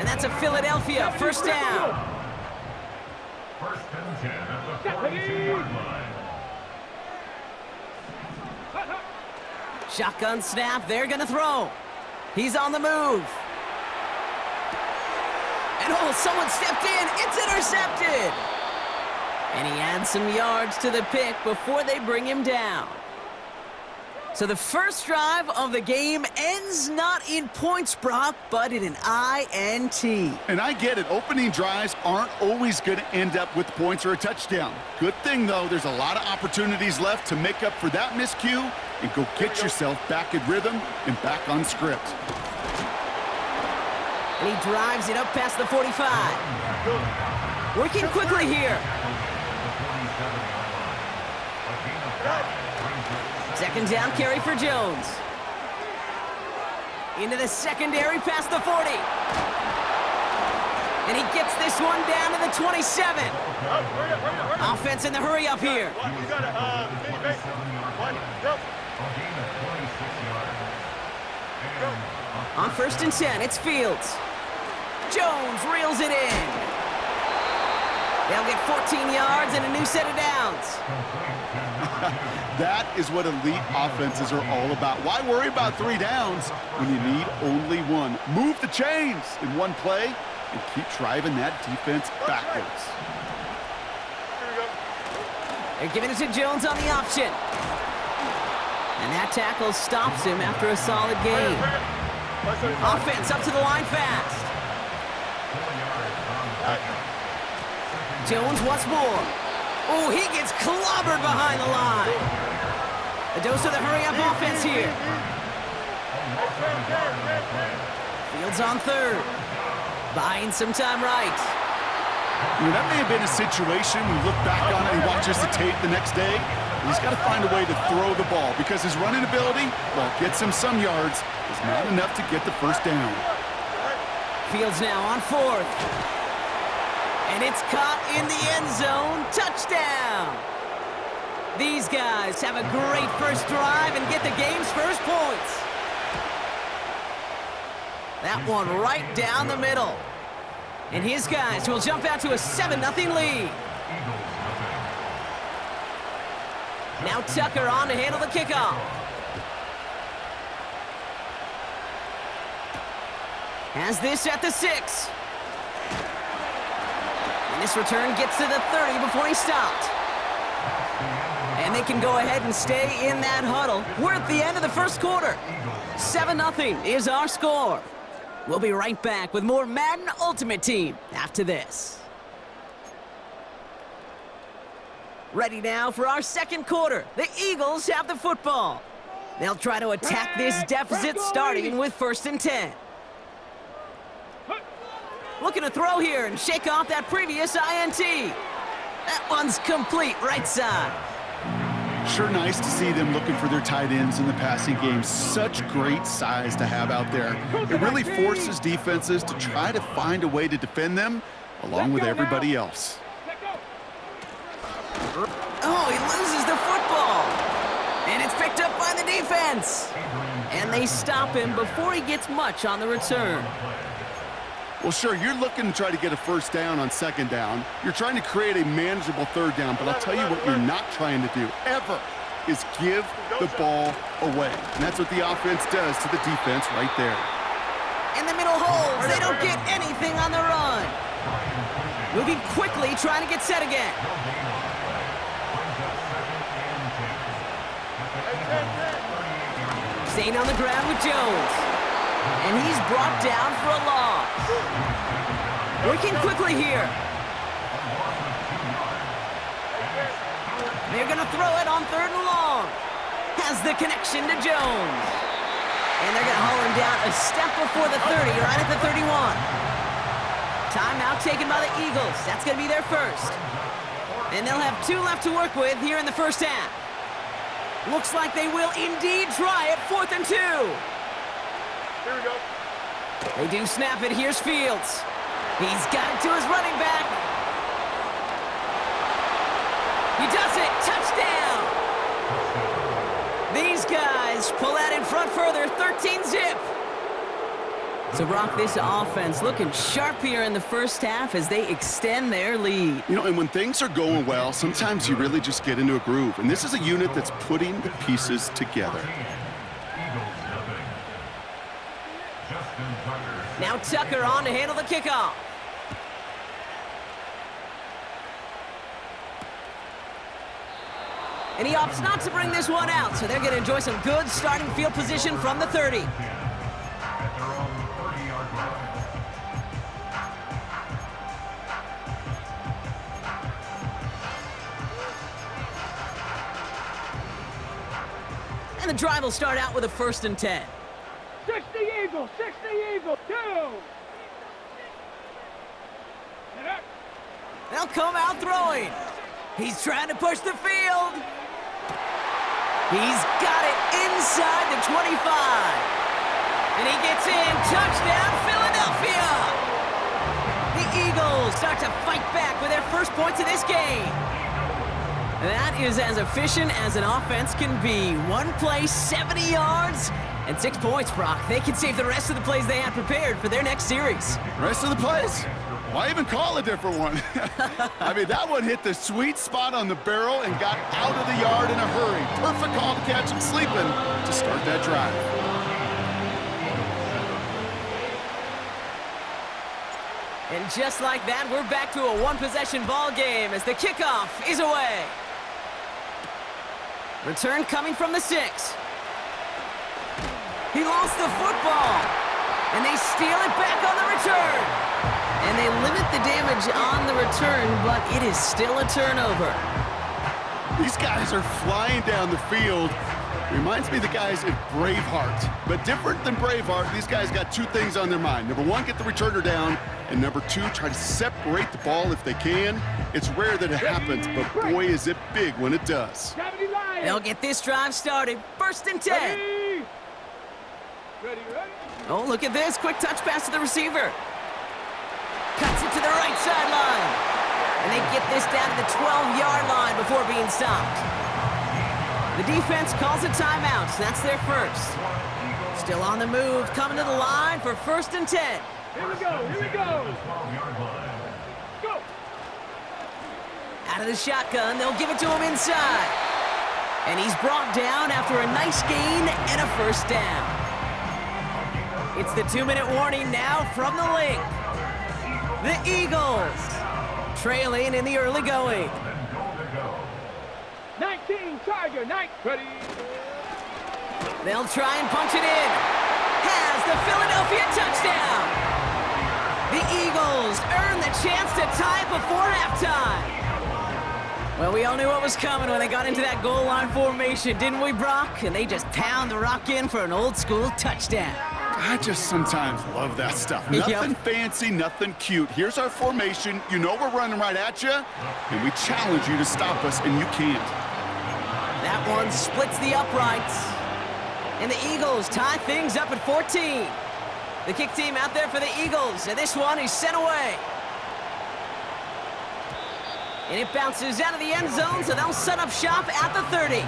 And that's a Philadelphia first down. First and 10 at the 42-yard line. Shotgun snap, they're gonna throw. He's on the move. And oh, someone stepped in, it's intercepted. And he adds some yards to the pick before they bring him down. So the first drive of the game ends not in points, Brock, but in an INT. And I get it. Opening drives aren't always going to end up with points or a touchdown. Good thing, though, there's a lot of opportunities left to make up for that miscue and go get yourself back in rhythm and back on script. And he drives it up past the 45. Working quickly here. Second down carry for Jones. Into the secondary past the 40. And he gets this one down to the 27. Offense in the hurry up here. On first and 10, it's Fields. Jones reels it in. They'll get 14 yards and a new set of downs. That is what elite offenses are all about. Why worry about 3 downs when you need only one? Move the chains in one play and keep driving that defense backwards. They're giving it to Jones on the option. And that tackle stops him after a solid gain. Offense up to the line fast. Jones once more. Oh, he gets clobbered behind the line. A dose of the hurry-up offense here. Fields on third. Buying some time right. You know, that may have been a situation we look back on it and watch us the tape the next day. He's got to find a way to throw the ball because his running ability, while it gets him some yards, is not enough to get the first down. Fields now on fourth. And it's caught in the end zone. Touchdown! These guys have a great first drive and get the game's first points. That one right down the middle. And his guys will jump out to a 7-0 lead. Now Tucker on to handle the kickoff. Has this at the 6. And this return gets to the 30 before he stopped. And they can go ahead and stay in that huddle. We're at the end of the first quarter. 7-0 is our score. We'll be right back with more Madden Ultimate Team after this. Ready now for our second quarter. The Eagles have the football. They'll try to attack this deficit starting with first and 10. Looking to throw here and shake off that previous INT. That one's complete right side. Sure nice to see them looking for their tight ends in the passing game. Such great size to have out there. It really forces defenses to try to find a way to defend them along with everybody else. Oh, he loses the football. And it's picked up by the defense. And they stop him before he gets much on the return. Well, sure, you're looking to try to get a first down on second down. You're trying to create a manageable third down, but I'll tell you what you're not trying to do, ever, is give the ball away. And that's what the offense does to the defense right there. In the middle holes, they don't get anything on the run. Moving quickly, trying to get set again. Staying on the ground with Jones. And he's brought down for a loss. Working quickly here. They're going to throw it on third and long. Has the connection to Jones. And they're going to haul him down a step before the 30, right at the 31. Timeout taken by the Eagles. That's going to be their first. And they'll have 2 left to work with here in the first half. Looks like they will indeed try it, 4th and 2. Here we go. They do snap it. Here's Fields. He's got it to his running back. He does it. Touchdown. These guys pull out in front further. 13-zip. So, Brock, this offense looking sharp here in the first half as they extend their lead. You know, and when things are going well, sometimes you really just get into a groove. And this is a unit that's putting the pieces together. Now Tucker on to handle the kickoff. And he opts not to bring this one out, so they're going to enjoy some good starting field position from the 30. And the drive will start out with a 1st and 10. 60 Eagles, 60 Eagles, 2. They'll come out throwing. He's trying to push the field. He's got it inside the 25. And he gets in. Touchdown, Philadelphia. The Eagles start to fight back with their first points of this game. That is as efficient as an offense can be. One play, 70 yards, and 6 points, Brock. They can save the rest of the plays they had prepared for their next series. Rest of the plays? Why even call a different one? I mean, that one hit the sweet spot on the barrel and got out of the yard in a hurry. Perfect call to catch him sleeping to start that drive. And just like that, we're back to a one-possession ball game as the kickoff is away. Return coming from the 6. He lost the football, and they steal it back on the return. And they limit the damage on the return, but it is still a turnover. These guys are flying down the field. Reminds me of the guys at Braveheart. But different than Braveheart, these guys got 2 things on their mind. Number 1, get the returner down. And number 2, try to separate the ball if they can. It's rare that it happens, but boy, is it big when it does. They'll get this drive started. 1st and 10. Ready. Oh, look at this. Quick touch pass to the receiver. Cuts it to the right sideline. And they get this down to the 12-yard line before being stopped. The defense calls a timeout. That's their first. Still on the move, coming to the line for 1st and 10. Here we go. Go. Out of the shotgun, they'll give it to him inside. And he's brought down after a nice gain and a 1st down. It's the 2-minute warning now from the link. The Eagles trailing in the early going. 19 Tiger, 9. Ready. They'll try and punch it in. Has the Philadelphia touchdown. The Eagles earn the chance to tie it before halftime. Well, we all knew what was coming when they got into that goal line formation, didn't we, Brock? And they just pound the rock in for an old-school touchdown. I just sometimes love that stuff. Nothing fancy, nothing cute. Here's our formation. You know we're running right at you, and we challenge you to stop us, and you can't. That one splits the uprights. And the Eagles tie things up at 14. The kick team out there for the Eagles, and this one is sent away. And it bounces out of the end zone, so they'll set up shop at the 30.